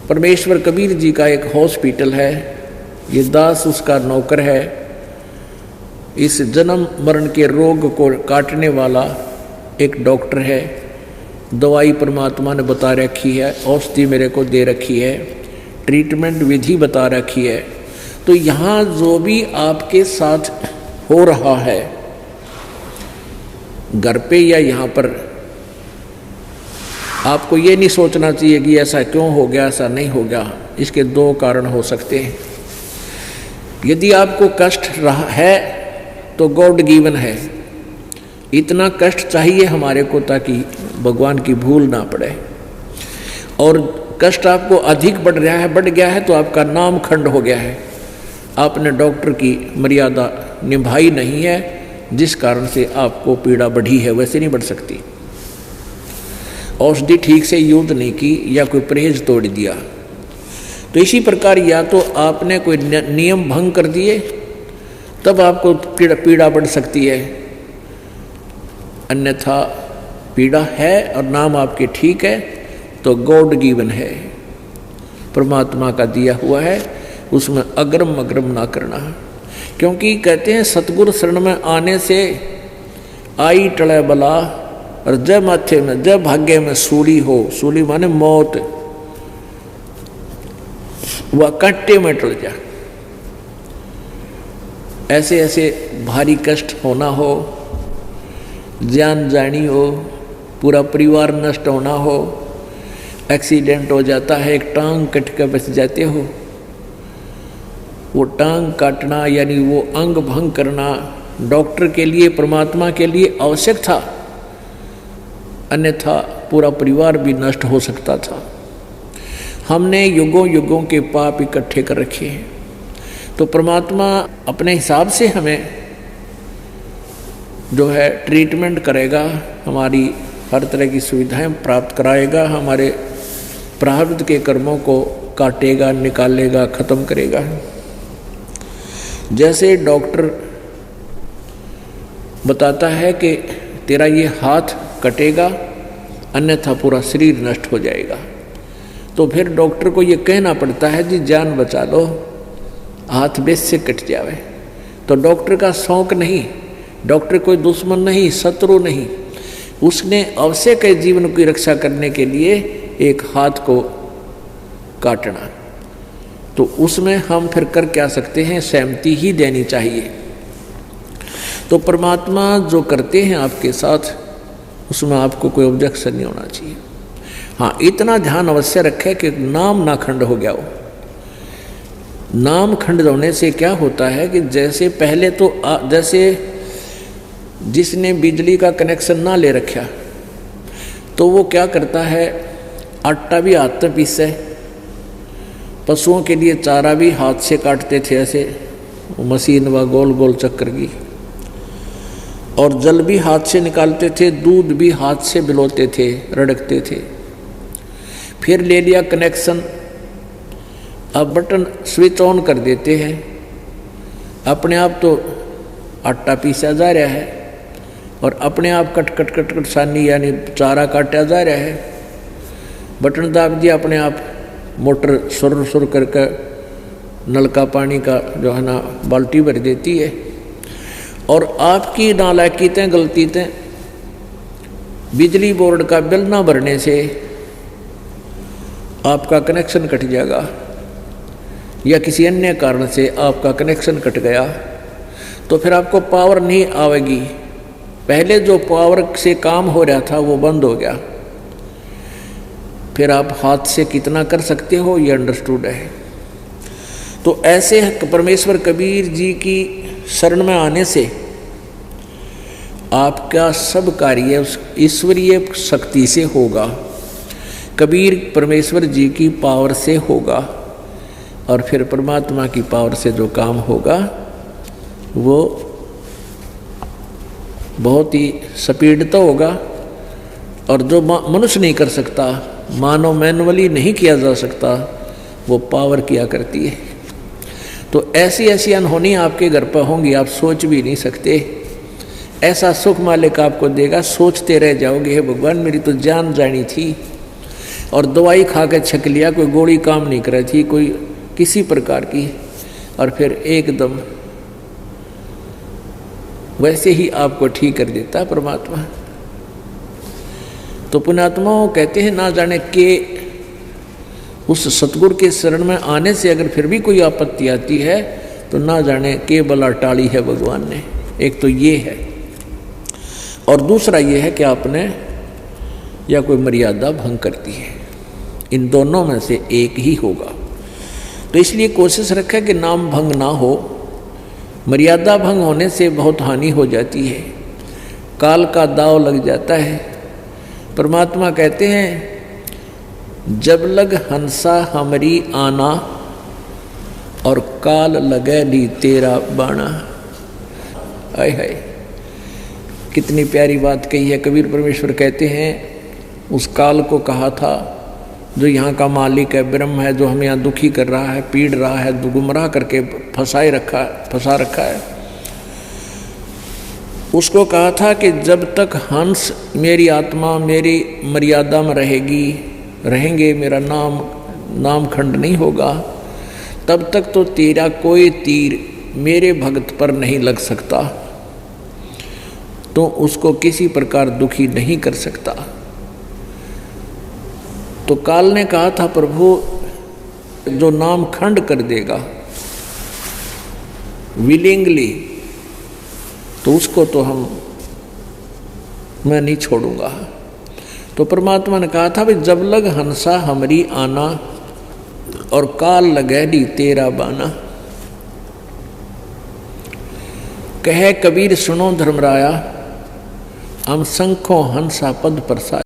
परमेश्वर कबीर जी का एक हॉस्पिटल है, ये दास उसका नौकर है। इस जन्म मरण के रोग को काटने वाला एक डॉक्टर है। दवाई परमात्मा ने बता रखी है, औषधि मेरे को दे रखी है, ट्रीटमेंट विधि बता रखी है। तो यहाँ जो भी आपके साथ हो रहा है घर पे या यहाँ पर, आपको ये नहीं सोचना चाहिए कि ऐसा क्यों हो गया, ऐसा नहीं हो गया। इसके दो कारण हो सकते हैं। यदि आपको कष्ट रहा है तो गॉड गिवन है, इतना कष्ट चाहिए हमारे को ताकि भगवान की भूल ना पड़े। और कष्ट आपको अधिक बढ़ गया है तो आपका नाम खंड हो गया है, आपने डॉक्टर की मर्यादा निभाई नहीं है, जिस कारण से आपको पीड़ा बढ़ी है। वैसे नहीं बढ़ सकती। औषधि ठीक से यूज नहीं की या कोई परहेज तोड़ दिया। तो इसी प्रकार या तो आपने कोई नियम भंग कर दिए तब आपको पीड़ा बढ़ सकती है, अन्यथा पीड़ा है और नाम आपके ठीक है तो गॉड गिवन है, परमात्मा का दिया हुआ है, उसमें अग्रम अग्रम ना करना। क्योंकि कहते हैं सतगुरु शरण में आने से आई टले बला, और जब माथे में जब भाग्य में सूली हो, सूली माने मौत, वह कांटे में टल जा। ऐसे ऐसे भारी कष्ट होना हो, जान जानी हो, पूरा परिवार नष्ट होना हो, एक्सीडेंट हो जाता है, एक टांग कट कर बच जाते हो, वो टांग काटना यानी वो अंग भंग करना डॉक्टर के लिए, परमात्मा के लिए आवश्यक था, अन्यथा पूरा परिवार भी नष्ट हो सकता था। हमने युगों युगों के पाप इकट्ठे कर रखे हैं, तो परमात्मा अपने हिसाब से हमें जो है ट्रीटमेंट करेगा, हमारी हर तरह की सुविधाएं प्राप्त कराएगा, हमारे प्रारब्ध के कर्मों को काटेगा, निकालेगा, खत्म करेगा। जैसे डॉक्टर बताता है कि तेरा ये हाथ कटेगा अन्यथा पूरा शरीर नष्ट हो जाएगा, तो फिर डॉक्टर को ये कहना पड़ता है जी जान बचा लो, हाथ बेस से कट जावे। तो डॉक्टर का शौक नहीं, डॉक्टर कोई दुश्मन नहीं, शत्रु नहीं, उसने आवश्यक है जीवन की रक्षा करने के लिए एक हाथ को काटना। तो उसमें हम फिर कर क्या सकते हैं, सहमति ही देनी चाहिए। तो परमात्मा जो करते हैं आपके साथ, उसमें आपको कोई ऑब्जेक्शन नहीं होना चाहिए। हाँ, इतना ध्यान अवश्य रखें कि नाम ना खंड हो गया हो। नाम खंड होने से क्या होता है कि जैसे पहले तो जैसे जिसने बिजली का कनेक्शन ना ले रखा तो वो क्या करता है, आटा भी हाथ में पीसे, पशुओं के लिए चारा भी हाथ से काटते थे, ऐसे मशीन व गोल गोल चक्कर की, और जल भी हाथ से निकालते थे, दूध भी हाथ से बिलोते थे, रड़कते थे। फिर ले लिया कनेक्शन, अब बटन स्विच ऑन कर देते हैं, अपने आप तो आटा पीसा जा रहा है और अपने आप कट कट कट कट सानी यानी चारा काटा जा रहा है। बटन दाब दिया, अपने आप मोटर सुर सुर करके नल का पानी का जो है ना बाल्टी भर देती है। और आपकी नालायकीतें गलतीतें, बिजली बोर्ड का बिल ना भरने से आपका कनेक्शन कट जाएगा, या किसी अन्य कारण से आपका कनेक्शन कट गया तो फिर आपको पावर नहीं आएगी। पहले जो पावर से काम हो रहा था वो बंद हो गया, फिर आप हाथ से कितना कर सकते हो ये अंडरस्टूड है। तो ऐसे परमेश्वर कबीर जी की शरण में आने से आपका सब कार्य उस ईश्वरीय शक्ति से होगा, कबीर परमेश्वर जी की पावर से होगा, और फिर परमात्मा की पावर से जो काम होगा वो बहुत ही स्पीड तो होगा, और जो मनुष्य नहीं कर सकता, मानव मैनुअली नहीं किया जा सकता, वो पावर किया करती है। तो ऐसी ऐसी अनहोनी आपके घर पर होंगी, आप सोच भी नहीं सकते। ऐसा सुख मालिक आपको देगा, सोचते रह जाओगे, हे भगवान मेरी तो जान जानी थी, और दवाई खा के छक लिया, कोई गोली काम नहीं कर रही थी कोई किसी प्रकार की, और फिर एकदम वैसे ही आपको ठीक कर देता है परमात्मा। तो पुण्यात्माओं कहते हैं ना जाने के उस सतगुरु के शरण में आने से अगर फिर भी कोई आपत्ति आती है तो ना जाने के बला टाली है भगवान ने। एक तो ये है, और दूसरा ये है कि आपने या कोई मर्यादा भंग कर दी है। इन दोनों में से एक ही होगा। तो इसलिए कोशिश रखें कि नाम भंग ना हो। मर्यादा भंग होने से बहुत हानि हो जाती है, काल का दाव लग जाता है। परमात्मा कहते हैं जब लग हंसा हमरी आना और काल लगे ली तेरा बाणा। आय हाय, कितनी प्यारी बात कही है। कबीर परमेश्वर कहते हैं उस काल को कहा था जो यहाँ का मालिक है, ब्रह्म है, जो हमें यहाँ दुखी कर रहा है, पीड़ रहा है, गुमराह करके फंसा रखा है, उसको कहा था कि जब तक हंस मेरी आत्मा मेरी मर्यादा में रहेंगे, मेरा नाम खंड नहीं होगा, तब तक तो तेरा कोई तीर मेरे भक्त पर नहीं लग सकता, तो उसको किसी प्रकार दुखी नहीं कर सकता। तो काल ने कहा था प्रभु जो नाम खंड कर देगा विलिंगली, तो उसको तो मैं नहीं छोड़ूंगा। तो परमात्मा ने कहा था भाई जब लग हंसा हमरी आना और काल लगे डी तेरा बाना। कहे कबीर सुनो धर्मराया हम शंखों हंसा पद प्रसाद।